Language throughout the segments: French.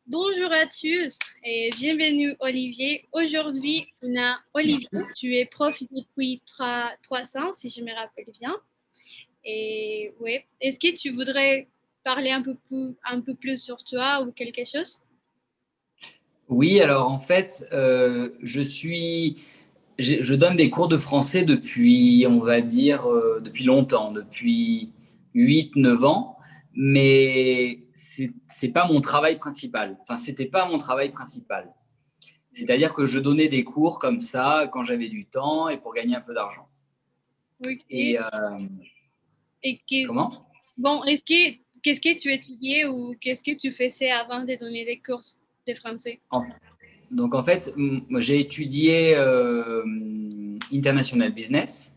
Bonjour à tous et bienvenue Olivier. Aujourd'hui, on a Olivier. Tu es prof depuis 3 ans, si je me rappelle bien. Et ouais, est-ce que tu voudrais parler un peu plus sur toi ou quelque chose? Oui, alors en fait, je donne des cours de français depuis, on va dire, depuis longtemps, depuis 8, 9 ans, mais c'est pas mon travail principal. Enfin, c'était pas mon travail principal. C'est-à-dire que je donnais des cours comme ça quand j'avais du temps et pour gagner un peu d'argent. Ok. Et Et comment? bon, qu'est-ce que tu étudiais ou qu'est-ce que tu faisais avant de donner des cours de français? En- Donc en fait, moi, j'ai étudié International Business,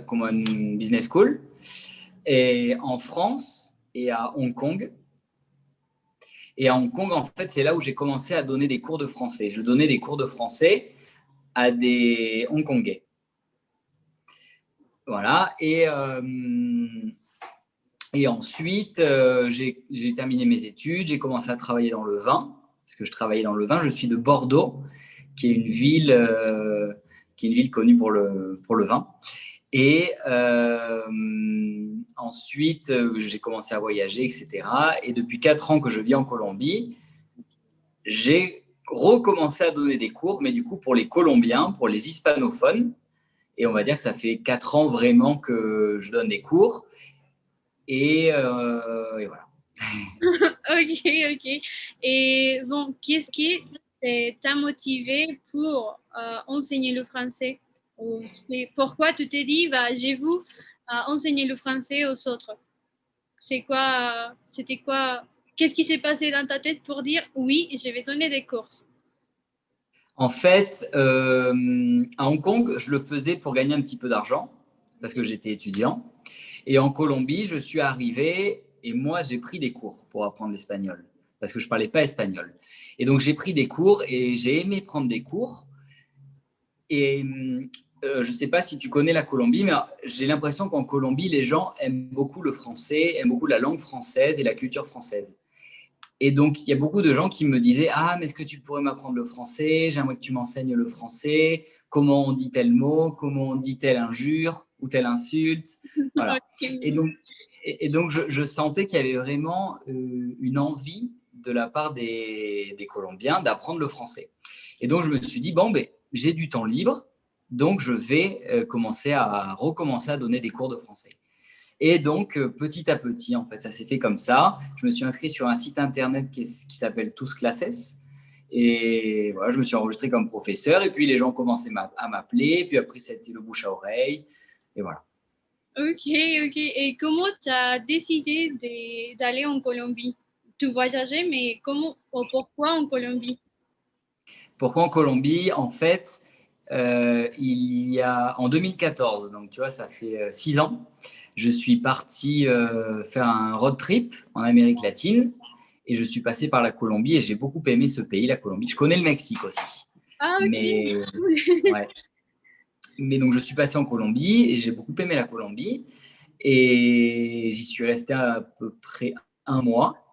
comme une business school. Et en France et à Hong Kong. Et à Hong Kong, en fait, c'est là où j'ai commencé à donner des cours de français. Je donnais des cours de français à des Hongkongais. Voilà. Et ensuite, j'ai terminé mes études. J'ai commencé à travailler dans le vin, parce que je travaillais dans le vin. Je suis de Bordeaux, qui est une ville connue pour le vin. Et ensuite, j'ai commencé à voyager, etc. Et depuis 4 ans que je vis en Colombie, j'ai recommencé à donner des cours, mais du coup pour les Colombiens, pour les hispanophones. Et on va dire que ça fait 4 ans vraiment que je donne des cours. Et voilà. Ok, ok. Et bon, qu'est-ce qui t'a motivé pour enseigner le français? Ou pourquoi tu t'es dit, bah, j'ai voulu enseigner le français aux autres? C'était quoi? Qu'est-ce qui s'est passé dans ta tête pour dire, oui, je vais donner des cours? En fait, à Hong Kong, je le faisais pour gagner un petit peu d'argent, parce que j'étais étudiant. Et en Colombie, je suis arrivé et moi, j'ai pris des cours pour apprendre l'espagnol, parce que je ne parlais pas espagnol. Et donc, j'ai pris des cours et j'ai aimé prendre des cours. Et je ne sais pas si tu connais la Colombie, mais j'ai l'impression qu'en Colombie, les gens aiment beaucoup le français, aiment beaucoup la langue française et la culture française. Et donc, il y a beaucoup de gens qui me disaient: Ah, mais est-ce que tu pourrais m'apprendre le français? J'aimerais que tu m'enseignes le français. Comment on dit tel mot? Comment on dit telle injure ou telle insulte? Voilà. Et Ok. donc, et donc je sentais qu'il y avait vraiment une envie de la part des Colombiens d'apprendre le français. Et donc, je me suis dit: Bon, ben, j'ai du temps libre, donc je vais recommencer à donner des cours de français. Et donc, petit à petit, en fait, ça s'est fait comme ça. Je me suis inscrit sur un site internet qui s'appelle Tous Classes. Et voilà, je me suis enregistré comme professeur. Et puis, les gens commençaient à m'appeler. Puis après, ça a été le bouche à oreille. Et voilà. Ok, ok. Et comment tu as décidé d'aller en Colombie? Tu voyageais, mais comment ou pourquoi en Colombie? Pourquoi en Colombie? En fait, il y a en 2014, donc tu vois, ça fait 6 ans, je suis parti faire un road trip en Amérique latine. Et je suis passé par la Colombie et j'ai beaucoup aimé ce pays, la Colombie. Je connais le Mexique aussi. Ah, ok. Mais ouais, mais donc, je suis passé en Colombie et j'ai beaucoup aimé la Colombie. Et j'y suis resté à peu près un mois.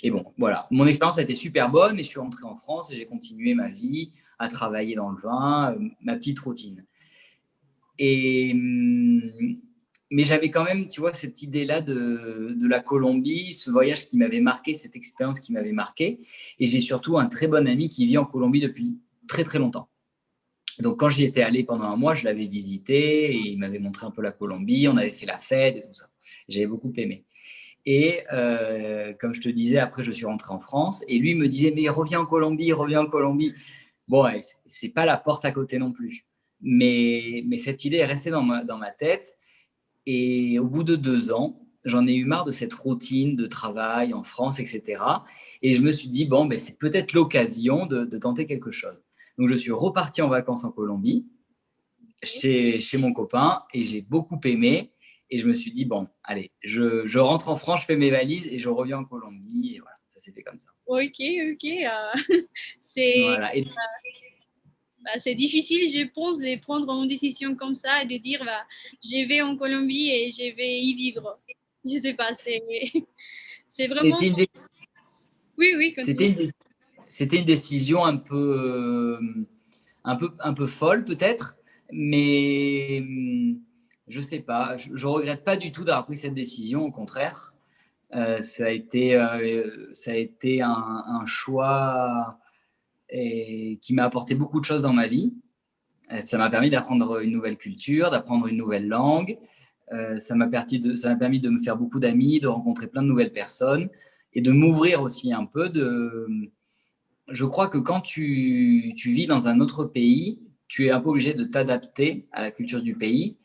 Et bon, voilà. Mon expérience a été super bonne et je suis rentré en France et j'ai continué ma vie à travailler dans le vin, ma petite routine. Et, mais j'avais quand même, tu vois, cette idée-là de la Colombie, ce voyage qui m'avait marqué, cette expérience qui m'avait marqué. Et j'ai surtout un très bon ami qui vit en Colombie depuis très, très longtemps. Donc, quand j'y étais allé pendant un mois, je l'avais visité et il m'avait montré un peu la Colombie. On avait fait la fête et tout ça. J'avais beaucoup aimé. Et comme je te disais, après, je suis rentré en France et lui me disait: Mais reviens en Colombie, reviens en Colombie. Bon, ouais, c'est pas la porte à côté non plus. Mais cette idée est restée dans ma tête. Et au bout de 2 ans, j'en ai eu marre de cette routine de travail en France, etc. Et je me suis dit: Bon, ben, c'est peut-être l'occasion de tenter quelque chose. Donc, je suis reparti en vacances en Colombie chez mon copain et j'ai beaucoup aimé. Et je me suis dit: Bon, allez, je rentre en France, je fais mes valises et je reviens en Colombie. Et voilà, ça s'est fait comme ça. Ok, ok. C'est Voilà. Et c'est difficile, je pense, de prendre une décision comme ça et de dire, bah, je vais en Colombie et je vais y vivre. Je sais pas, c'est c'est vraiment. c'était une, Oui, oui, continue. C'était une décision un peu folle peut-être, mais je sais pas. Je regrette pas du tout d'avoir pris cette décision. Au contraire, ça a été un choix qui m'a apporté beaucoup de choses dans ma vie. Ça m'a permis d'apprendre une nouvelle culture, d'apprendre une nouvelle langue. Ça m'a permis de me faire beaucoup d'amis, de rencontrer plein de nouvelles personnes et de m'ouvrir aussi un peu. Je crois que quand tu vis dans un autre pays, tu es un peu obligé de t'adapter à la culture du pays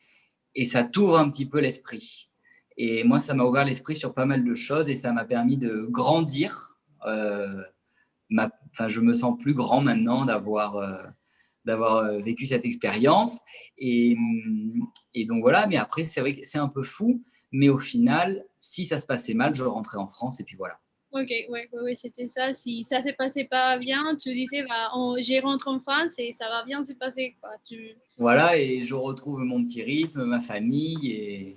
et ça t'ouvre un petit peu l'esprit. Et moi, ça m'a ouvert l'esprit sur pas mal de choses et ça m'a permis de grandir. Enfin, je me sens plus grand maintenant d'avoir vécu cette expérience. Et, et donc voilà, mais après, c'est vrai que c'est un peu fou, mais au final, si ça se passait mal, je rentrais en France et puis voilà. Ok, ouais, ouais, ouais, c'était ça. Si ça se passait pas bien, tu disais, bah, j'y rentre en France et ça va bien se passer, quoi. Voilà, et je retrouve mon petit rythme, ma famille et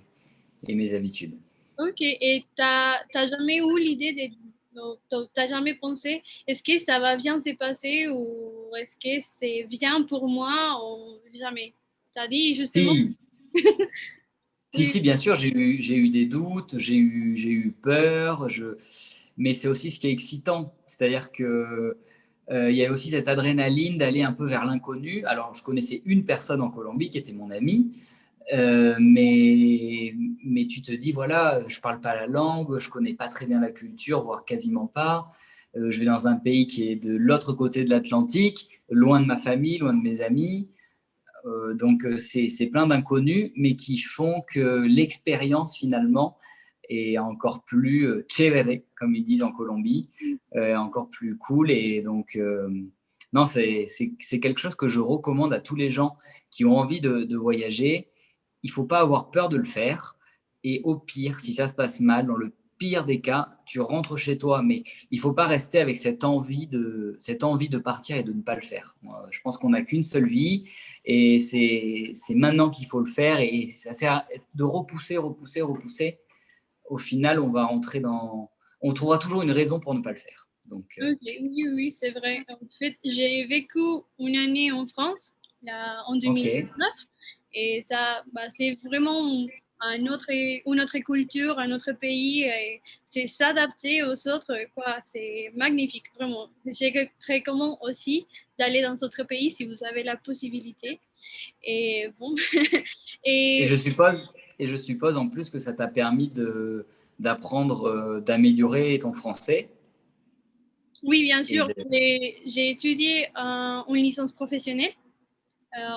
mes habitudes. Ok, et t'as jamais eu l'idée de, non, t'as jamais pensé, est-ce que ça va bien se passer ou est-ce que c'est bien pour moi ou jamais? T'as dit justement, Si, oui, si, bien sûr, j'ai eu des doutes, j'ai eu peur, mais c'est aussi ce qui est excitant. C'est-à-dire que il y a aussi cette adrénaline d'aller un peu vers l'inconnu. Alors, je connaissais une personne en Colombie qui était mon amie, euh, mais, mais tu te dis, voilà, je parle pas la langue, je connais pas très bien la culture, voire quasiment pas. Je vais dans un pays qui est de l'autre côté de l'Atlantique, loin de ma famille, loin de mes amis. Donc, c'est plein d'inconnus, mais qui font que l'expérience, finalement, est encore plus chévere, comme ils disent en Colombie, encore plus cool. Et donc, non, c'est quelque chose que je recommande à tous les gens qui ont envie de voyager. Il ne faut pas avoir peur de le faire. Et au pire, si ça se passe mal, dans le pire des cas, tu rentres chez toi. Mais il ne faut pas rester avec cette envie de partir et de ne pas le faire. Je pense qu'on n'a qu'une seule vie et c'est maintenant qu'il faut le faire. Et ça sert de repousser, repousser, repousser. Au final, on va rentrer dans. On trouvera toujours une raison pour ne pas le faire. Donc, ok, oui, oui, c'est vrai. En fait, j'ai vécu une année en France, là, en ok. 2019. Et ça, bah, c'est vraiment une autre culture, un autre pays. Et c'est s'adapter aux autres, quoi. C'est magnifique, vraiment. Je recommande aussi d'aller dans d'autres pays si vous avez la possibilité. Et bon, Et et je suppose en plus que ça t'a permis d'apprendre, d'améliorer ton français. oui, bien Et sûr, j'ai étudié une licence professionnelle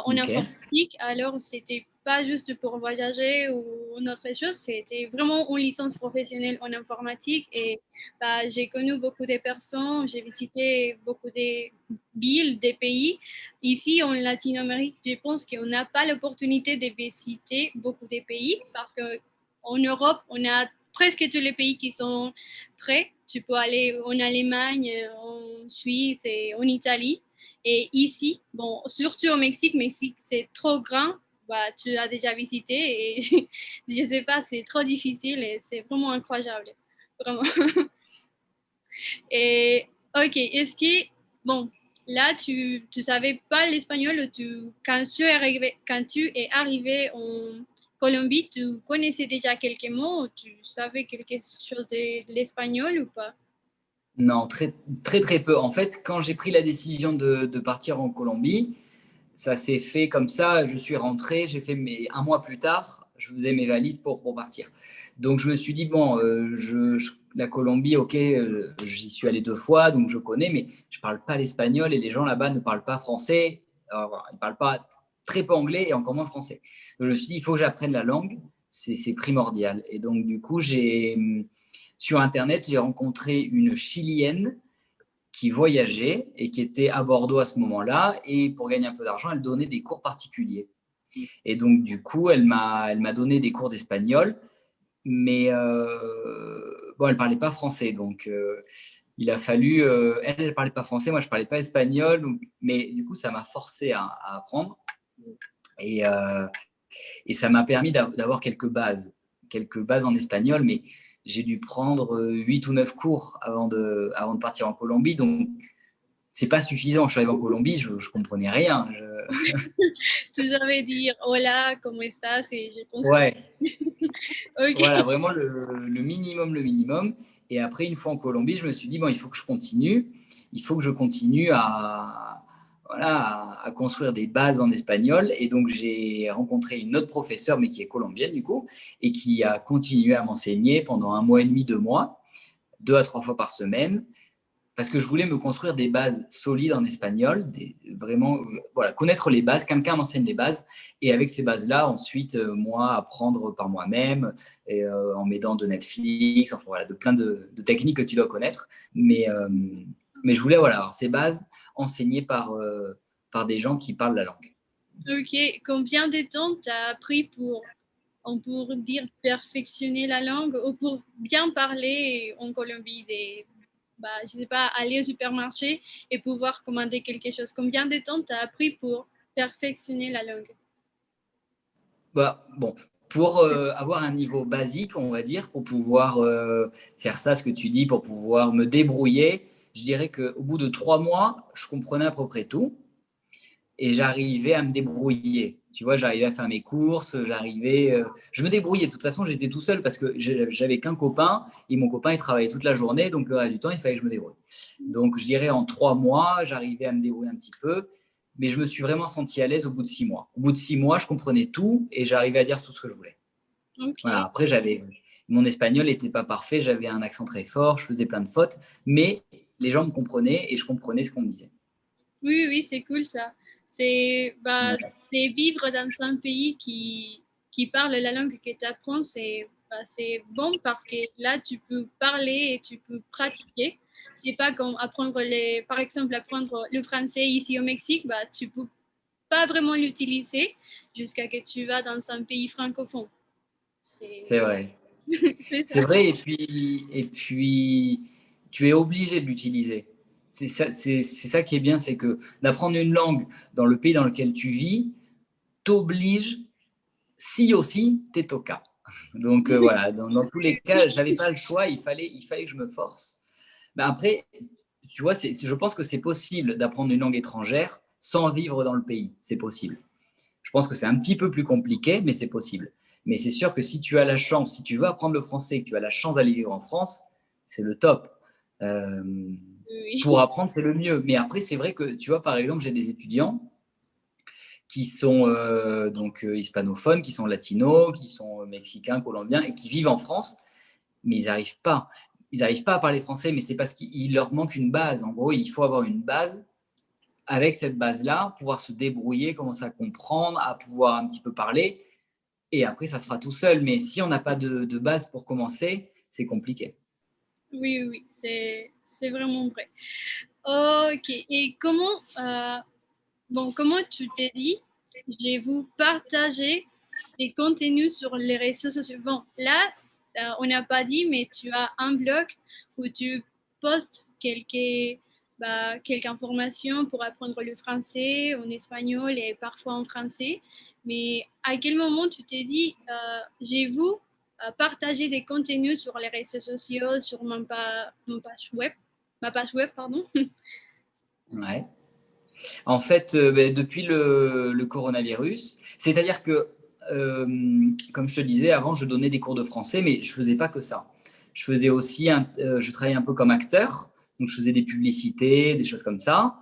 en ok. informatique. Alors, c'était pas juste pour voyager ou une autre chose, c'était vraiment une licence professionnelle en informatique. Et bah, j'ai connu beaucoup de personnes, j'ai visité beaucoup de villes, des pays. Ici, en Latine-Amérique, je pense qu'on n'a pas l'opportunité de visiter beaucoup de pays parce qu'en Europe, on a presque tous les pays qui sont prêts. Tu peux aller en Allemagne, en Suisse et en Italie. Et ici, bon, surtout au Mexique, Mexique, c'est trop grand. Bah, tu as déjà visité et je sais pas, c'est trop difficile et c'est vraiment incroyable. Vraiment. Et ok, est-ce que, bon, là, tu savais pas l'espagnol, quand tu es arrivé en Colombie, tu connaissais déjà quelques mots, tu savais quelque chose de l'espagnol ou pas? Non, très, très, très peu. En fait, quand j'ai pris la décision de partir en Colombie, ça s'est fait comme ça. Je suis rentré, j'ai fait un mois plus tard, je faisais mes valises pour partir. Donc, je me suis dit, bon, la Colombie, ok, j'y suis allé deux fois, donc je connais, mais je ne parle pas l'espagnol et les gens là-bas ne parlent pas français. Alors, ils ne parlent pas très peu anglais et encore moins français. Donc, je me suis dit, il faut que j'apprenne la langue, c'est primordial. Et donc, du coup, sur Internet, j'ai rencontré une Chilienne qui voyageait et qui était à Bordeaux à ce moment-là. Et pour gagner un peu d'argent, elle donnait des cours particuliers. Et donc, du coup, elle m'a donné des cours d'espagnol, mais bon, elle ne parlait pas français. Donc, il a fallu. Elle ne parlait pas français, moi, je ne parlais pas espagnol. Donc, mais du coup, ça m'a forcé à apprendre. Et, euh, et ça m'a permis d'avoir quelques bases en espagnol. Mais j'ai dû prendre 8 ou 9 cours avant de partir en Colombie. Donc, c'est pas suffisant. Je suis arrivé en Colombie, je comprenais rien. Tu savais dire hola, comment estás et je pense que. Ouais, voilà, Ok. vraiment le minimum, le minimum. Et après, une fois en Colombie, je me suis dit, bon, il faut que je continue. Il faut que je continue voilà, à construire des bases en espagnol. Et donc, j'ai rencontré une autre professeure, mais qui est colombienne du coup, et qui a continué à m'enseigner pendant 1 mois et demi, 2 mois, 2 à 3 fois par semaine, parce que je voulais me construire des bases solides en espagnol, vraiment voilà, connaître les bases, quelqu'un m'enseigne les bases, et avec ces bases-là, ensuite, moi, apprendre par moi-même, et, en m'aidant de Netflix, enfin voilà, de plein de techniques que tu dois connaître. Mais je voulais voilà, avoir ces bases enseignées par des gens qui parlent la langue. Ok. Combien de temps t'as appris pour dire perfectionner la langue ou pour bien parler en Colombie bah, je sais pas, aller au supermarché et pouvoir commander quelque chose. Combien de temps t'as appris pour perfectionner la langue? Bah, bon, pour avoir un niveau basique, on va dire, pour pouvoir faire ça, ce que tu dis, pour pouvoir me débrouiller, je dirais qu'au bout de 3 mois, je comprenais à peu près tout et j'arrivais à me débrouiller. Tu vois, j'arrivais à faire mes courses, je me débrouillais. De toute façon, j'étais tout seul parce que j'avais qu'un copain et mon copain, il travaillait toute la journée, donc le reste du temps, il fallait que je me débrouille. Donc, je dirais en 3 mois, j'arrivais à me débrouiller un petit peu, mais je me suis vraiment senti à l'aise au bout de 6 mois. Au bout de 6 mois, je comprenais tout et j'arrivais à dire tout ce que je voulais. Voilà. Ok. Après, mon espagnol n'était pas parfait, j'avais un accent très fort, je faisais plein de fautes, mais les gens me comprenaient et je comprenais ce qu'on me disait. Oui, oui, c'est cool ça. C'est bah, Ouais. c'est vivre dans un pays qui parle la langue que tu apprends, c'est bon parce que là, tu peux parler et tu peux pratiquer. C'est pas comme apprendre par exemple, apprendre le français ici au Mexique, bah, tu peux pas vraiment l'utiliser jusqu'à que tu vas dans un pays francophone. C'est C'est vrai. c'est C'est ça. vrai, et puis, tu es obligé de l'utiliser. C'est ça qui est bien, c'est que d'apprendre une langue dans le pays dans lequel tu vis t'oblige, si aussi, t'es au cas. Donc voilà, dans tous les cas, j'avais pas le choix, il fallait que je me force. Mais après, tu vois, je pense que c'est possible d'apprendre une langue étrangère sans vivre dans le pays. C'est possible. Je pense que c'est un petit peu plus compliqué, mais c'est possible. Mais c'est sûr que si tu as la chance, si tu veux apprendre le français et que tu as la chance d'aller vivre en France, c'est le top. Euh, pour Oui. apprendre, c'est le mieux. Mais après, c'est vrai que, tu vois, par exemple, j'ai des étudiants qui sont donc hispanophones, qui sont latinos, qui sont mexicains, colombiens et qui vivent en France, mais ils n'arrivent pas. Ils n'arrivent pas à parler français, mais c'est parce qu'il leur manque une base. En gros, il faut avoir une base. Avec cette base-là, pouvoir se débrouiller, commencer à comprendre, à pouvoir un petit peu parler. Et après, ça sera tout seul. Mais si on n'a pas de base pour commencer, c'est compliqué. Oui, oui, c'est vraiment vrai. Ok. Et comment tu t'es dit, je vais vous partager des contenus sur les réseaux sociaux. Bon, là, on n'a pas dit, mais tu as un blog où tu postes quelques informations pour apprendre le français en espagnol et parfois en français. Mais à quel moment tu t'es dit, j'ai vous partager des contenus sur les réseaux sociaux, sur ma page web, pardon. Ouais. En fait, ben, depuis le coronavirus, c'est-à-dire que, euh, comme je te disais, avant, je donnais des cours de français, mais je faisais pas que ça. Je faisais aussi, je travaillais un peu comme acteur, donc je faisais des publicités, des choses comme ça.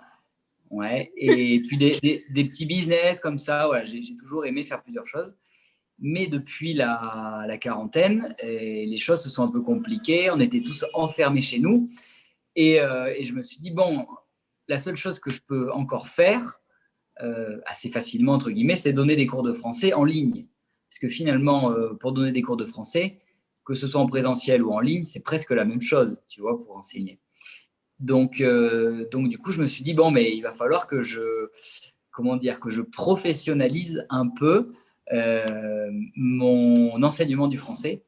Ouais. Et puis des petits business comme ça. Voilà, j'ai toujours aimé faire plusieurs choses. Mais depuis la quarantaine, les choses se sont un peu compliquées. On était tous enfermés chez nous. Et je me suis dit, bon, la seule chose que je peux encore faire, assez facilement, entre guillemets, c'est donner des cours de français en ligne. Parce que finalement, pour donner des cours de français, que ce soit en présentiel ou en ligne, c'est presque la même chose, tu vois, pour enseigner. Donc du coup, je me suis dit, bon, mais il va falloir comment dire, que je professionnalise un peu mon enseignement du français.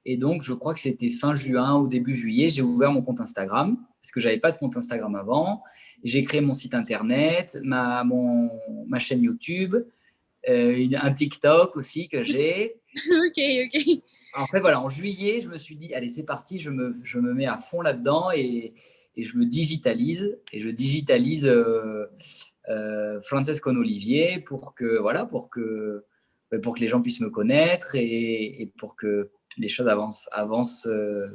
Et donc, je crois que c'était fin juin ou début juillet, j'ai ouvert mon compte Instagram, parce que je n'avais pas de compte Instagram avant. J'ai créé mon site internet, ma chaîne YouTube, un TikTok aussi que j'ai. Ok, ok. en fait, voilà, en juillet, je me suis dit, allez, c'est parti, je me mets à fond là-dedans et je me digitalise. Et je digitalise Frances con Olivier pour que les gens puissent me connaître et pour que les choses avancent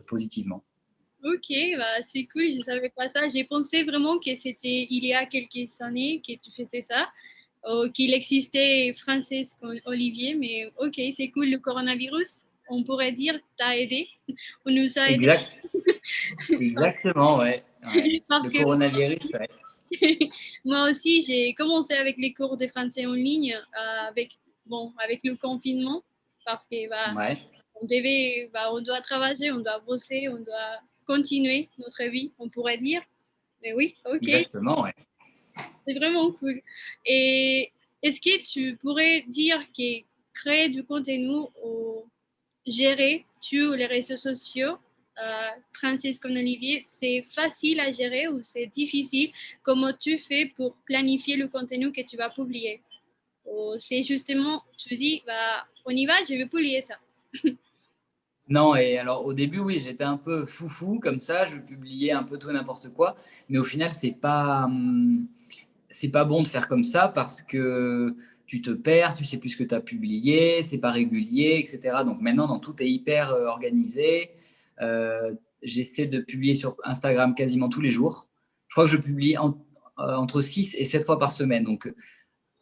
positivement. Ok, bah, c'est cool, je savais pas ça. J'ai pensé vraiment que c'était il y a quelques années que tu faisais ça, qu'il existait Francisco Olivier, mais ok, c'est cool. Le coronavirus, on pourrait dire, t'a aidé, on nous a aidé Exact, exactement, ouais, ouais. parce Le que coronavirus, ouais. moi aussi, j'ai commencé avec les cours de français en ligne, avec le confinement, parce que Ouais, on doit travailler, on doit bosser, on doit continuer notre vie, on pourrait dire. Mais oui, ok, exactement, ouais. c'est vraiment cool. Et est-ce que tu pourrais dire que créer du contenu ou gérer sur les réseaux sociaux, Francis comme Olivier, c'est facile à gérer ou c'est difficile? Comment tu fais pour planifier le contenu que tu vas publier? Ou c'est justement, tu dis, bah, on y va, je vais publier ça. Non, et alors au début, oui, j'étais un peu foufou comme ça, je publiais un peu tout et n'importe quoi, mais au final, c'est pas bon de faire comme ça parce que tu te perds, tu sais plus ce que tu as publié, c'est pas régulier, etc. Donc maintenant, tout est hyper organisé. J'essaie de publier sur Instagram quasiment tous les jours. Je crois que je publie entre 6 et 7 fois par semaine. Donc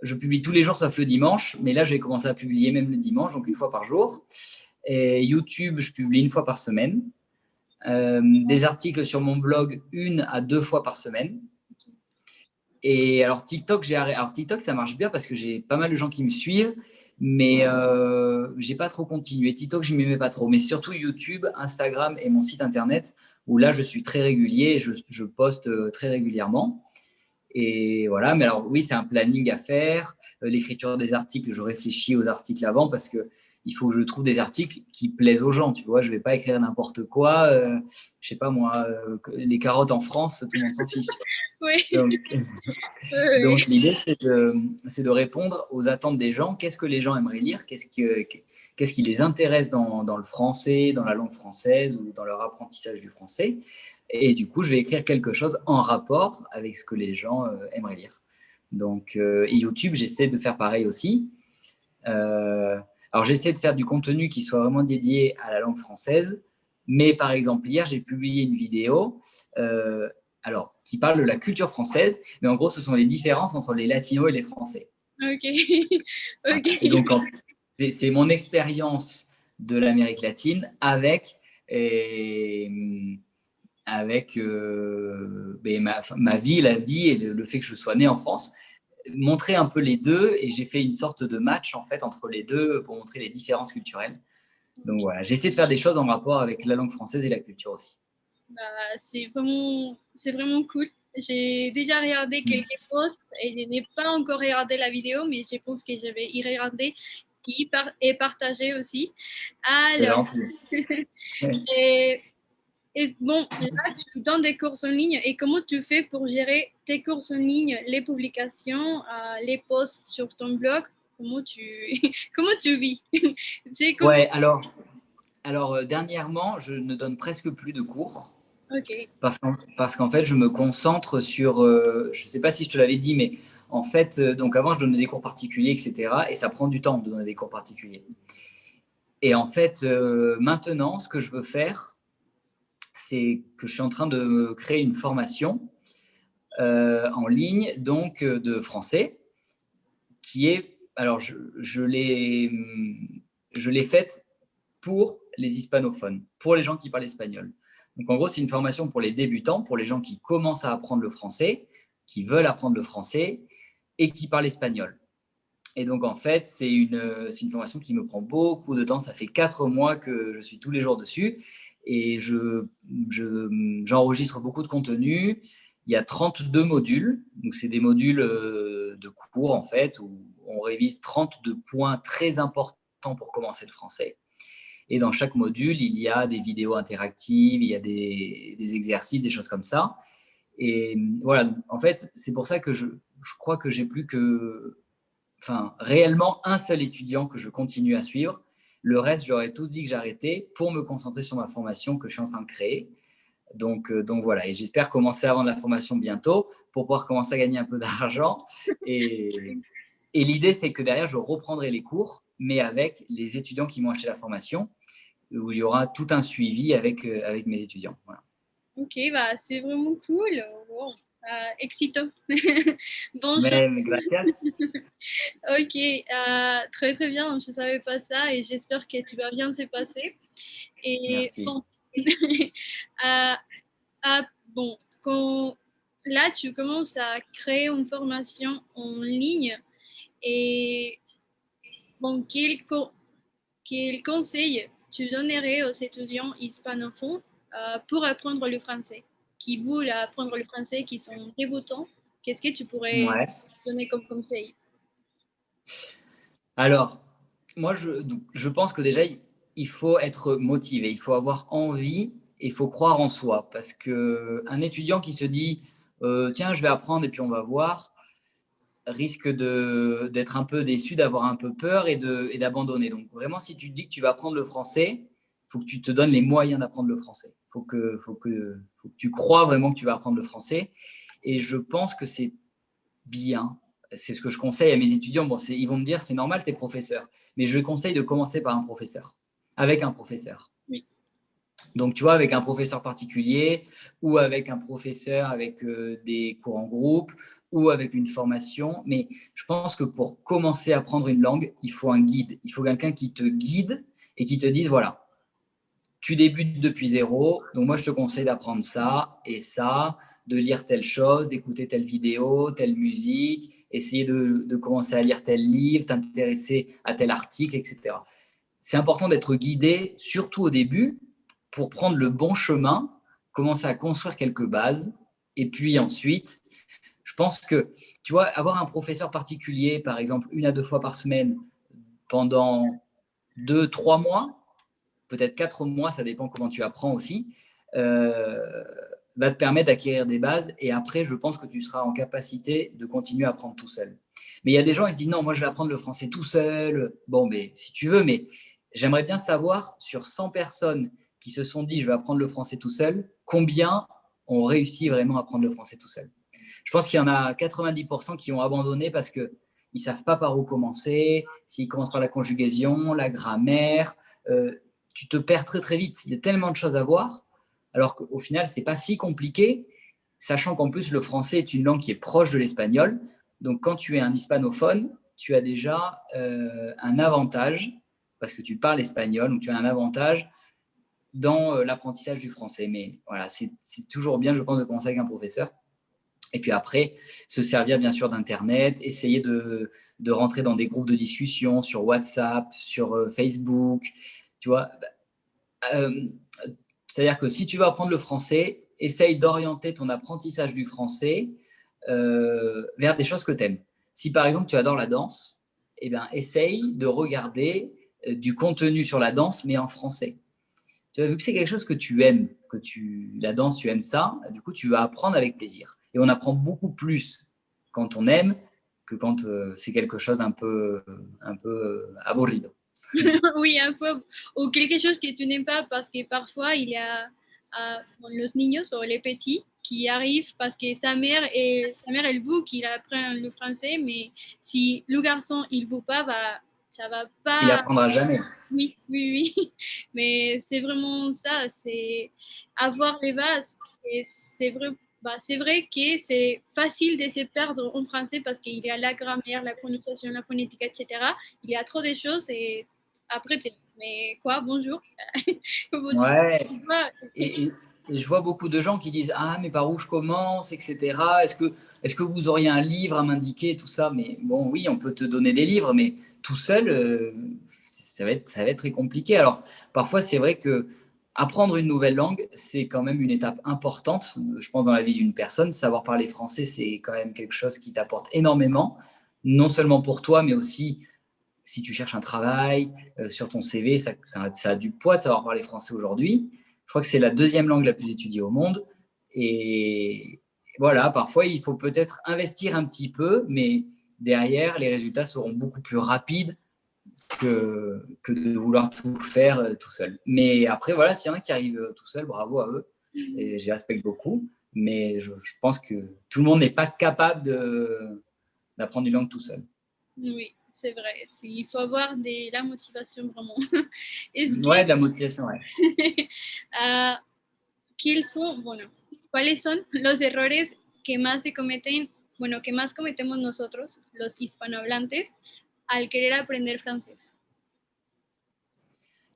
je publie tous les jours sauf le dimanche, mais là, je vais commencer à publier même le dimanche, donc une fois par jour. Et YouTube, je publie une fois par semaine. Des articles sur mon blog 1 à 2 fois par semaine. Et alors TikTok, alors TikTok, ça marche bien parce que j'ai pas mal de gens qui me suivent, mais j'ai pas trop continué. TikTok, je m'y mets pas trop, mais surtout YouTube, Instagram et mon site internet où là, je suis très régulier, et je poste très régulièrement. Et voilà, mais alors oui, c'est un planning à faire. L'écriture des articles, je réfléchis aux articles avant parce que il faut que je trouve des articles qui plaisent aux gens. Tu vois, je vais pas écrire n'importe quoi. Je sais pas moi, les carottes en France, tout le monde s'en fiche. Oui, Donc, oui, donc l'idée, c'est de répondre aux attentes des gens. Qu'est-ce que les gens aimeraient lire? Qu'est-ce qui les intéresse dans le français, dans la langue française ou dans leur apprentissage du français? Et du coup, je vais écrire quelque chose en rapport avec ce que les gens aimeraient lire. Donc, et YouTube, j'essaie de faire pareil aussi. Euh, alors, j'essaie de faire du contenu qui soit vraiment dédié à la langue française. Mais par exemple, hier, j'ai publié une vidéo qui parle de la culture française. Mais en gros, ce sont les différences entre les latinos et les français. ok, Voilà. ok. Et donc, c'est mon expérience de l'Amérique latine et, avec ma vie, la vie et le fait que je sois né en France, montrer un peu les deux et j'ai fait une sorte de match en fait entre les deux pour montrer les différences culturelles. Donc voilà, j'essaie de faire des choses en rapport avec la langue française et la culture aussi. Bah, c'est vraiment cool. J'ai déjà regardé quelques posts et je n'ai pas encore regardé la vidéo, mais je pense que je vais y regarder et partager aussi. C'est Alors, gentil. et, bon, là, tu donnes des cours en ligne et comment tu fais pour gérer tes cours en ligne, les publications, les posts sur ton blog? Comment tu, comment tu vis? C'est comment? Ouais, alors dernièrement, je ne donne presque plus de cours. Ok, Parce qu'en fait, je me concentre sur, je ne sais pas si je te l'avais dit, mais en fait, donc avant, je donnais des cours particuliers, etc. Et ça prend du temps de donner des cours particuliers. Et en fait, maintenant, ce que je veux faire, c'est que je suis en train de créer une formation en ligne, donc de français, qui est, alors je l'ai faite pour les hispanophones, pour les gens qui parlent espagnol. Donc en gros, c'est une formation pour les débutants, pour les gens qui commencent à apprendre le français, qui veulent apprendre le français et qui parlent espagnol. Et donc en fait, c'est une formation qui me prend beaucoup de temps. Ça fait 4 mois que je suis tous les jours dessus et j'enregistre beaucoup de contenu. Il y a 32 modules, donc c'est des modules de cours en fait, où on révise 32 points très importants pour commencer le français. Et dans chaque module, il y a des vidéos interactives, il y a des exercices, des choses comme ça. Et voilà, en fait, c'est pour ça que je crois que j'ai plus que, enfin, réellement un seul étudiant que je continue à suivre. Le reste, j'aurais tout dit que j'arrêtais pour me concentrer sur ma formation que je suis en train de créer. Donc voilà, et j'espère commencer à vendre la formation bientôt pour pouvoir commencer à gagner un peu d'argent. Et l'idée, c'est que derrière, je reprendrai les cours, mais avec les étudiants qui m'ont acheté la formation, où il y aura tout un suivi avec mes étudiants. Voilà. Ok, bah, c'est vraiment cool. Wow. Excito. Bonne chance. Mais gracias. Ok, très très bien. Je ne savais pas ça et j'espère que tu vas bien se passer. Et Merci. bon, euh, bon, quand là tu commences à créer une formation en ligne et bon, quel conseil tu donnerais aux étudiants hispanophones pour apprendre le français, qui veulent apprendre le français, qui sont débutants? Qu'est-ce que tu pourrais Ouais. donner comme conseil? Alors, moi, je pense que déjà, il faut être motivé, il faut avoir envie et il faut croire en soi. Parce qu'un étudiant qui se dit, tiens, je vais apprendre et puis on va voir, risque d'être un peu déçu, d'avoir un peu peur et d'abandonner. Donc vraiment, si tu te dis que tu vas apprendre le français, il faut que tu te donnes les moyens d'apprendre le français. Faut que tu crois vraiment que tu vas apprendre le français. Et je pense que c'est bien. C'est ce que je conseille à mes étudiants. Bon, ils vont me dire, c'est normal, tu es professeur. Mais je conseille de commencer par un professeur, avec un professeur. Oui. Donc, tu vois, avec un professeur particulier ou avec un professeur avec des cours en groupe ou avec une formation. Mais je pense que pour commencer à apprendre une langue, il faut un guide. Il faut quelqu'un qui te guide et qui te dise, voilà, tu débutes depuis zéro. Donc, moi, je te conseille d'apprendre ça et ça, de lire telle chose, d'écouter telle vidéo, telle musique, essayer de commencer à lire tel livre, t'intéresser à tel article, etc. C'est important d'être guidé, surtout au début, pour prendre le bon chemin, commencer à construire quelques bases. Et puis ensuite, je pense que, tu vois, avoir un professeur particulier, par exemple, 1 à 2 fois par semaine pendant 2, 3 mois, peut-être 4 mois, ça dépend comment tu apprends aussi, euh, va te permettre d'acquérir des bases. Et après, je pense que tu seras en capacité de continuer à apprendre tout seul. Mais il y a des gens qui se disent non, moi je vais apprendre le français tout seul. Bon, mais si tu veux, mais j'aimerais bien savoir sur 100 personnes qui se sont dit je vais apprendre le français tout seul, combien ont réussi vraiment à apprendre le français tout seul. Je pense qu'il y en a 90% qui ont abandonné parce qu'ils ne savent pas par où commencer, s'ils commencent par la conjugaison, la grammaire. Tu te perds très très vite. Il y a tellement de choses à voir, alors qu'au final, ce n'est pas si compliqué, sachant qu'en plus, le français est une langue qui est proche de l'espagnol. Donc, quand tu es un hispanophone, tu as déjà un avantage, parce que tu parles espagnol, donc tu as un avantage dans l'apprentissage du français. Mais voilà, c'est toujours bien, je pense, de commencer avec un professeur. Et puis après, se servir bien sûr d'Internet, essayer de rentrer dans des groupes de discussion sur WhatsApp, sur Facebook. Tu vois, euh, c'est-à-dire que si tu veux apprendre le français, essaye d'orienter ton apprentissage du français vers des choses que tu aimes. Si par exemple tu adores la danse, eh bien, essaye de regarder du contenu sur la danse, mais en français. Tu vois, vu que c'est quelque chose que tu aimes, la danse, tu aimes ça, du coup, tu vas apprendre avec plaisir. Et on apprend beaucoup plus quand on aime que quand c'est quelque chose d'un peu aburrido. Oui, un peu, ou quelque chose que tu n'aimes pas parce que parfois il y a bon, los niños ou les petits qui arrivent parce que sa mère elle veut qu'il apprenne le français, mais si le garçon il veut pas, bah, ça va Il pas. apprendra jamais. Oui, oui, oui. Mais c'est vraiment ça, c'est avoir les bases. Et c'est vrai que c'est facile de se perdre en français parce qu'il y a la grammaire, la prononciation, la phonétique, etc. Il y a trop de choses et après, mais quoi, bonjour. Comment tu Ouais. vois, Et je vois beaucoup de gens qui disent ah mais par où je commence, etc. Est-ce que vous auriez un livre à m'indiquer, tout ça? Mais bon, oui, on peut te donner des livres, mais tout seul, ça va être très compliqué. Alors parfois c'est vrai que apprendre une nouvelle langue, c'est quand même une étape importante, je pense, dans la vie d'une personne. Savoir parler français, c'est quand même quelque chose qui t'apporte énormément, non seulement pour toi, mais aussi si tu cherches un travail, sur ton CV, ça a du poids de savoir parler français aujourd'hui. Je crois que c'est la deuxième langue la plus étudiée au monde. Et voilà, parfois, il faut peut-être investir un petit peu, mais derrière, les résultats seront beaucoup plus rapides que de vouloir tout faire tout seul. Mais après, voilà, s'il y en a qui arrivent tout seul, bravo à eux. Et j'y respecte beaucoup. Mais je pense que tout le monde n'est pas capable d'apprendre une langue tout seul. Oui, c'est vrai. Il faut avoir la motivation vraiment. Ouais, de la motivation, ouais. Bueno, ¿cuáles son los errores que más se cometen, bueno, que más cometemos nosotros, los hispanohablantes, al querer aprender francés?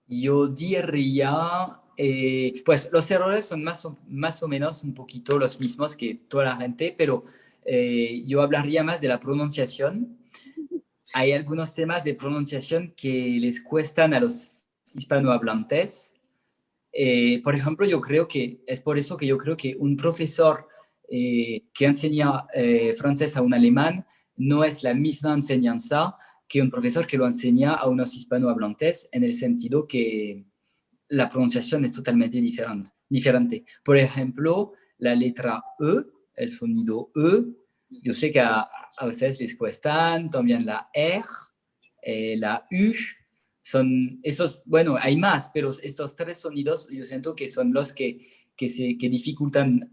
Yo diría, pues los errores son más o menos un poquito los mismos que toda la gente, pero yo hablaría más de la pronunciación. Hay algunos temas de pronunciación que les cuestan a los hispanohablantes. Por ejemplo, yo creo que es por eso que yo creo que un profesor que enseña francés a un alemán no es la misma enseñanza que un profesor que lo enseña a unos hispanohablantes, en el sentido que la pronunciación es totalmente diferente. Por ejemplo, la letra E, el sonido E, yo sé que a ustedes les cuestan, también la R, la U, son esos, bueno, hay más, pero estos tres sonidos yo siento que son los que dificultan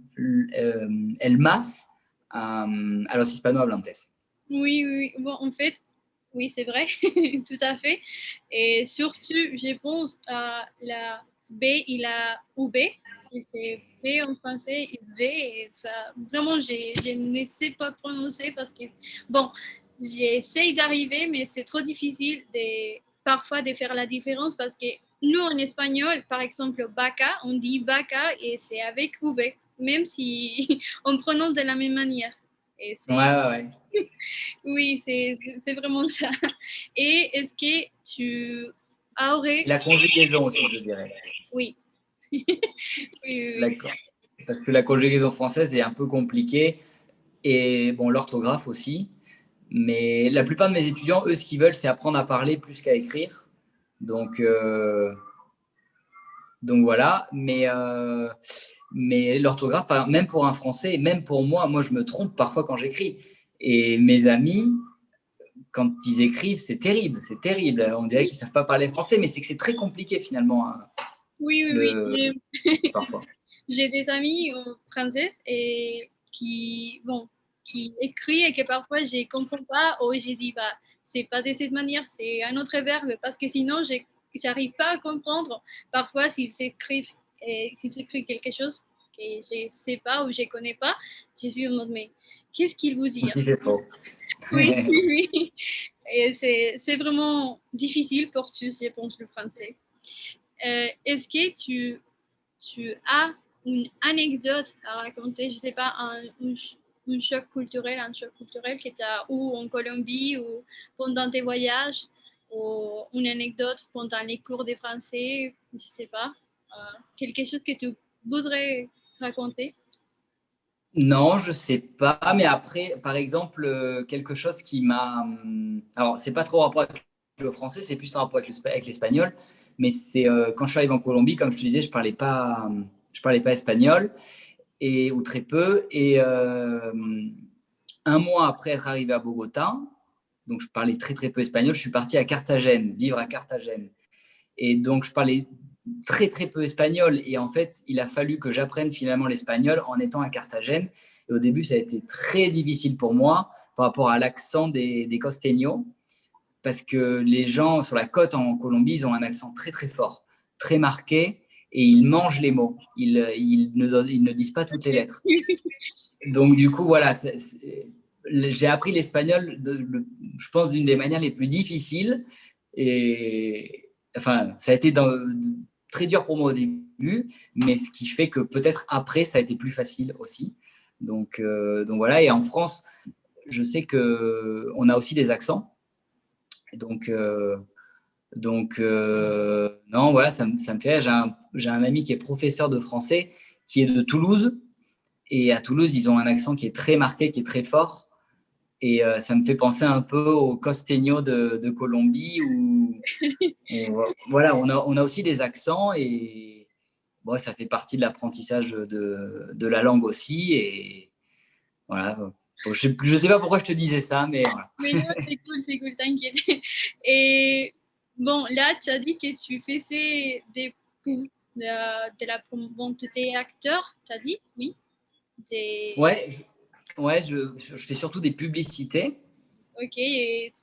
el más a los hispanohablantes. Oui, oui, bon, en fait, oui, c'est vrai, tout à fait. Et surtout, je pense à la B et la UB. Et c'est B en français et V. Et ça, vraiment, je ne sais pas prononcer parce que, bon, j'essaye d'arriver, mais c'est trop difficile parfois de faire la différence parce que nous, en espagnol, par exemple, vaca, on dit vaca et c'est avec UB, même si on prononce de la même manière. Et Ouais. oui, c'est vraiment ça. Et est-ce que tu aurais... La conjugaison aussi, je dirais. Oui. Oui. D'accord. Parce que la conjugaison française est un peu compliquée et bon, l'orthographe aussi. Mais la plupart de mes étudiants, eux, ce qu'ils veulent, c'est apprendre à parler plus qu'à écrire. Donc voilà. Mais l'orthographe, même pour un Français, même pour moi, je me trompe parfois quand j'écris. Et mes amis, quand ils écrivent, c'est terrible. On dirait qu'ils ne savent pas parler français, mais c'est que c'est très compliqué finalement. Hein, oui. parfois. J'ai des amis françaises qui écrivent et que parfois je ne comprends pas ou j'ai dit, bah, c'est pas de cette manière, c'est un autre verbe parce que sinon, je n'arrive pas à comprendre parfois s'ils écrivent quelque chose que je ne sais pas ou je ne connais pas. Je suis en mode, mais qu'est-ce qu'il vous dit? Oui, c'est faux. Oui. Et c'est vraiment difficile pour tous, je pense, le français. Est-ce que tu as une anecdote à raconter, je ne sais pas, un choc culturel que tu as ou en Colombie ou pendant tes voyages, ou une anecdote pendant les cours de français, je ne sais pas, quelque chose que tu voudrais raconter? Non, je sais pas, mais après, par exemple, quelque chose qui m'a... Alors, c'est pas trop en rapport avec le français, c'est plus en rapport avec l'espagnol, mais c'est quand je suis arrivé en Colombie, comme je te disais, je parlais pas espagnol, ou très peu, et un mois après être arrivé à Bogota, donc je parlais très très peu espagnol, je suis parti à Carthagène, vivre à Carthagène. Et donc, je parlais très, très peu espagnol. Et en fait, il a fallu que j'apprenne finalement l'espagnol en étant à Carthagène. Et au début, ça a été très difficile pour moi par rapport à l'accent des costeños. Parce que les gens sur la côte en Colombie, ils ont un accent très, très fort, très marqué. Et ils mangent les mots. Ils ne disent pas toutes les lettres. Donc, du coup, voilà. J'ai appris l'espagnol, je pense, d'une des manières les plus difficiles. Et enfin, ça a été très dur pour moi au début, mais ce qui fait que peut-être après, ça a été plus facile aussi. Donc voilà. Et en France, je sais qu'on a aussi des accents. Donc non, voilà, ça me fait rire. J'ai un ami qui est professeur de français, qui est de Toulouse. Et à Toulouse, ils ont un accent qui est très marqué, qui est très fort. Et ça me fait penser un peu au costeño de Colombie où voilà, on a aussi des accents et bon, ça fait partie de l'apprentissage de la langue aussi. Et voilà. Bon, je sais pas pourquoi je te disais ça, mais voilà. Mais non, c'est cool, t'inquiète. Et Bon, là, tu as dit que tu faisais de la bon, tu étais acteur, tu as dit? Oui. Des... Ouais, ouais, je fais surtout des publicités. Ok, et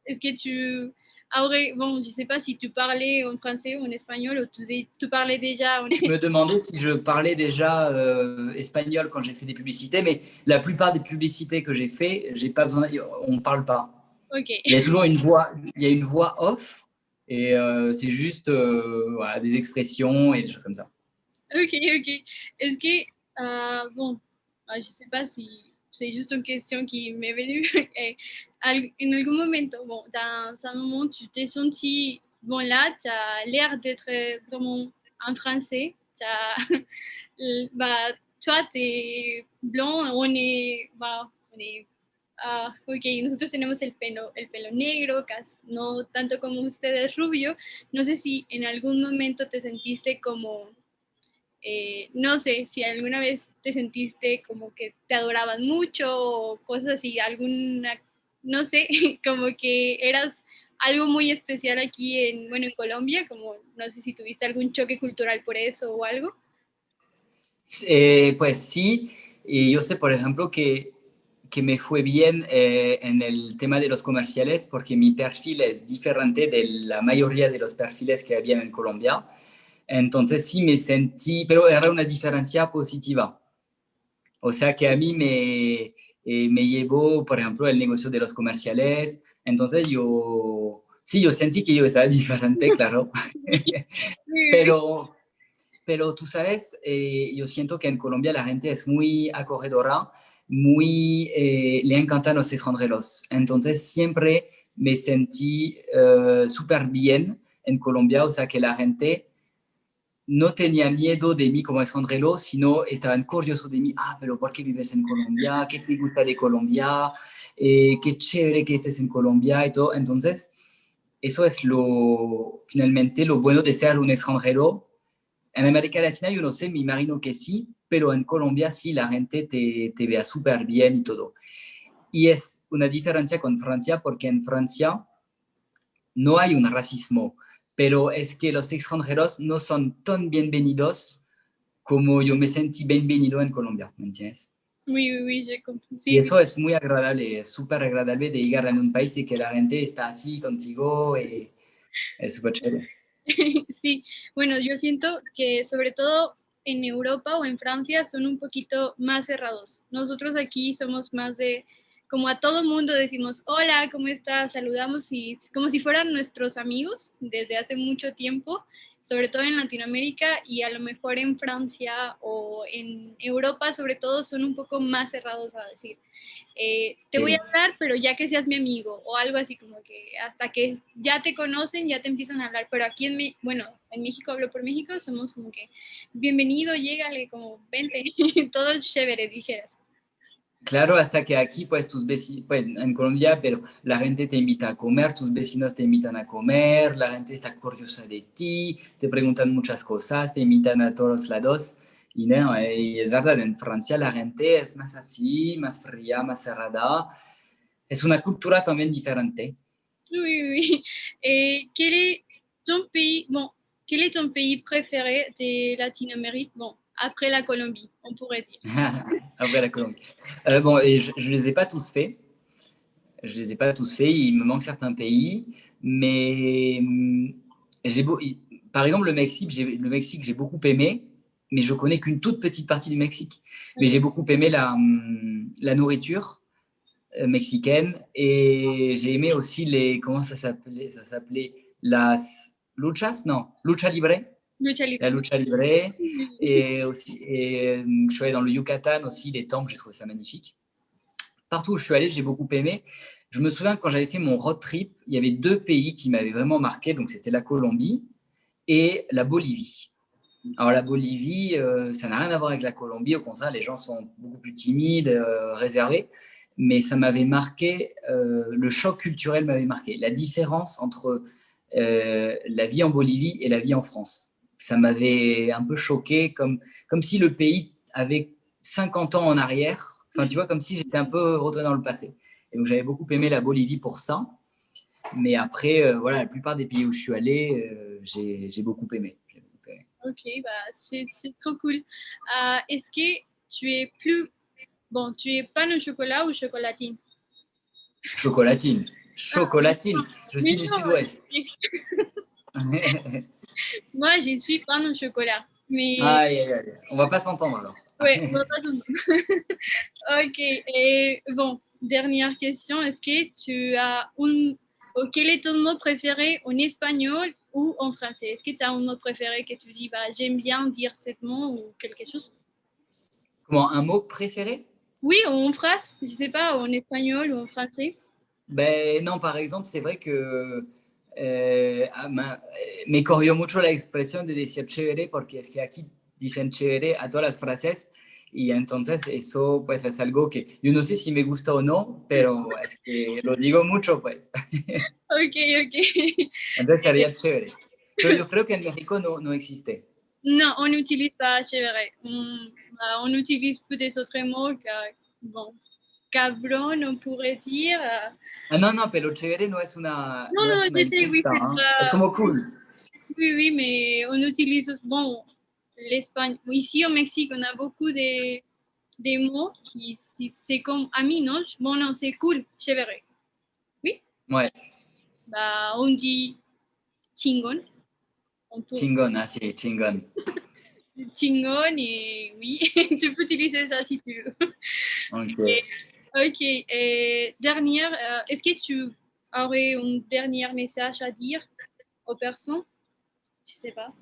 est-ce que tu aurais, bon, je sais pas si tu parlais en français ou en espagnol ou tu parlais déjà en... Je me demandais si je parlais déjà espagnol quand j'ai fait des publicités, mais la plupart des publicités que j'ai fait, j'ai pas besoin, on ne parle pas. Ok, Il y a toujours une voix, il y a une voix off et c'est juste voilà, des expressions et des choses comme ça. ok, ok. Est-ce que, bon, je sais pas si c'est juste une question qui m'est venue. En algún momento, bon, dans un moment, tu t'es senti, bon, là, tu as l'air d'être vraiment en français. Bah, toi, t'es blanc, on est, ok, nosotros tenemos el pelo negro, casi, no tanto como ustedes rubio. No sé si en algún momento te sentiste como no sé si alguna vez te sentiste como que te adoraban mucho o cosas así, alguna, no sé, como que eras algo muy especial aquí en, bueno, en Colombia, como no sé si tuviste algún choque cultural por eso o algo. Pues sí, y yo sé, por ejemplo, que me fue bien en el tema de los comerciales porque mi perfil es diferente de la mayoría de los perfiles que había en Colombia. Entonces sí me sentí, pero era una diferencia positiva. O sea que a mí me llevó, por ejemplo, el negocio de los comerciales. Entonces yo, sí, yo sentí que yo estaba diferente, claro. Sí, pero, pero tú sabes, yo siento que en Colombia la gente es muy acogedora, muy, le encantan los extranjeros. Entonces siempre me sentí súper bien en Colombia, o sea que la gente no tenía miedo de mí como extranjero, sino estaban curiosos de mí. Ah, pero ¿por qué vives en Colombia? ¿Qué te gusta de Colombia? Qué chévere que estés en Colombia y todo. Entonces, eso es finalmente lo bueno de ser un extranjero. En América Latina, yo no sé, me imagino que sí, pero en Colombia sí, la gente te vea súper bien y todo. Y es una diferencia con Francia, porque en Francia no hay un racismo, pero es que los extranjeros no son tan bienvenidos como yo me sentí bienvenido en Colombia, ¿me entiendes? oui, oui, oui, j'ai compris. Y Sí, sí. eso es muy agradable, es súper agradable de llegar a un país y que la gente está así contigo y es súper chévere. Sí, bueno, yo siento que sobre todo en Europa o en Francia son un poquito más cerrados. Nosotros aquí somos más de, como a todo mundo decimos, hola, ¿cómo estás? Saludamos y como si fueran nuestros amigos desde hace mucho tiempo, sobre todo en Latinoamérica y a lo mejor en Francia o en Europa sobre todo son un poco más cerrados a decir te voy a Sí. hablar, pero ya que seas mi amigo o algo así como que hasta que ya te conocen, ya te empiezan a hablar, pero aquí bueno, en México hablo por México, somos como que bienvenido, llégale, como vente, todo chévere, dijeras. Claro, hasta que aquí, pues tus vecinos, pues en Colombia, pero la gente te invita a comer, tus vecinos te invitan a comer, la gente está curiosa de ti, te preguntan muchas cosas, te invitan a todos lados. Y, no, y es verdad, en Francia la gente es más así, más fría, más cerrada. Es una cultura también diferente. Oui, oui, oui. Et quel est ton pays, bon, quel est ton pays préféré de Latine-Amérique? Bon, après la Colombie, on pourrait dire. Après la Colombie. Bon, et je ne les ai pas tous faits. Je les ai pas tous faits. Il me manque certains pays. Mais j'ai beau, par exemple, le Mexique, j'ai beaucoup aimé, mais je connais qu'une toute petite partie du Mexique. Mais Ok. j'ai beaucoup aimé la nourriture mexicaine et j'ai aimé aussi les, comment ça s'appelait, las luchas, non, lucha libre, Lucha la libre. lucha libre. Et aussi, je suis allé dans le Yucatan aussi, les temples, j'ai trouvé ça magnifique. Partout où je suis allé, j'ai beaucoup aimé. Je me souviens que quand j'avais fait mon road trip, il y avait deux pays qui m'avaient vraiment marqué. Donc, c'était la Colombie et la Bolivie. Alors, la Bolivie, ça n'a rien à voir avec la Colombie. Au contraire, les gens sont beaucoup plus timides, réservés. Mais ça m'avait marqué, le choc culturel m'avait marqué. La différence entre la vie en Bolivie et la vie en France. Ça m'avait un peu choqué, comme si le pays avait 50 ans en arrière. Enfin, tu vois, comme si j'étais un peu retourné dans le passé. Et donc, j'avais beaucoup aimé la Bolivie pour ça. Mais après, voilà, la plupart des pays où je suis allé, j'ai beaucoup aimé. Ok, bah, c'est trop cool. Est-ce que tu es plus... Bon, tu es pain au chocolat ou chocolatine? Chocolatine. Ah, Chocolatine. Je mais suis du non, sud-ouest. moi, je suis pain au chocolat. Mais Aïe, aïe, aïe. On va pas s'entendre alors. ouais, on va pas s'entendre. Ok, et bon, dernière question. Est-ce que tu as un... quel est ton mot préféré en espagnol ou en français? Est-ce que tu as un mot préféré que tu dis, bah, j'aime bien dire ce mot ou quelque chose? Comment, un mot préféré? Oui, ou en phrase, je sais pas, en espagnol ou en français. Ben non, par exemple, c'est vrai que me corrió mucho la expresión de decir chévere porque es que aquí dicen chévere a todas las frases y entonces eso pues es algo que yo no sé si me gusta o no, pero es que lo digo mucho pues. Ok, ok. Entonces sería chévere. Pero yo creo que en México no existe. Non, on n'utilise pas chévere. Bah, on utilise peut-être autres mots. Bon, cabrón, on pourrait dire. Ah, no, pero chévere Non, no non, es una j'étais, oui, insulta, c'est ¿eh? Es ça. como cool. Oui, oui, mais on utilise, bon, l'Espagne. Ici au Mexique, on a beaucoup des mots qui, c'est comme ami, non? Bon, non, c'est cool, chévere. Oui, Ouais, bah, on dit chingon. On peut chingón, así, chingón. chingon et oui, tu peux utiliser ça si tu veux. Ok. Et- ok, et dernière, est-ce que tu aurais un dernier message à dire aux personnes? Je sais pas.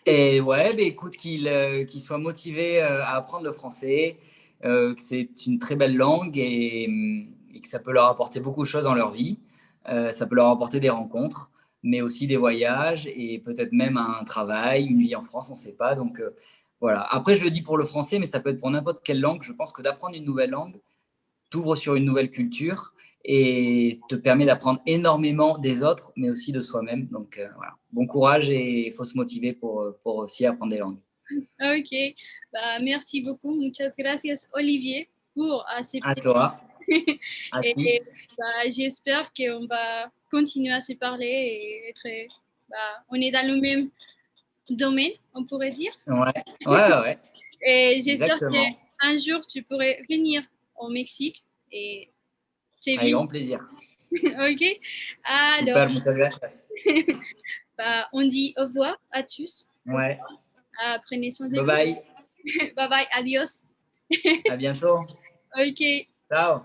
Et ouais, bah, écoute, qu'il soit motivé à apprendre le français, que c'est une très belle langue et que ça peut leur apporter beaucoup de choses dans leur vie. Ça peut leur apporter des rencontres, mais aussi des voyages et peut-être même un travail, une vie en France, on ne sait pas. Donc voilà. Après, je le dis pour le français, mais ça peut être pour n'importe quelle langue. Je pense que d'apprendre une nouvelle langue t'ouvre sur une nouvelle culture et te permet d'apprendre énormément des autres, mais aussi de soi-même. Donc voilà, bon courage et il faut se motiver pour aussi apprendre des langues. Ok, bah, merci beaucoup. Muchas gracias, Olivier, pour À accepter. toi, à Et tous. bah, j'espère qu'on va continuer à se parler et être, bah, on est dans le même domaine, on pourrait dire. Ouais, ouais, Et j'espère exactement. qu'un jour, tu pourrais venir au Mexique et c'est Avec bien. grand plaisir. Ok? Alors, Super, muchas gracias. bah, on dit au revoir à tous. Ouais, Prenez soin de bye vous. bye, Bye bye, adios. à bientôt. Ok. Ciao.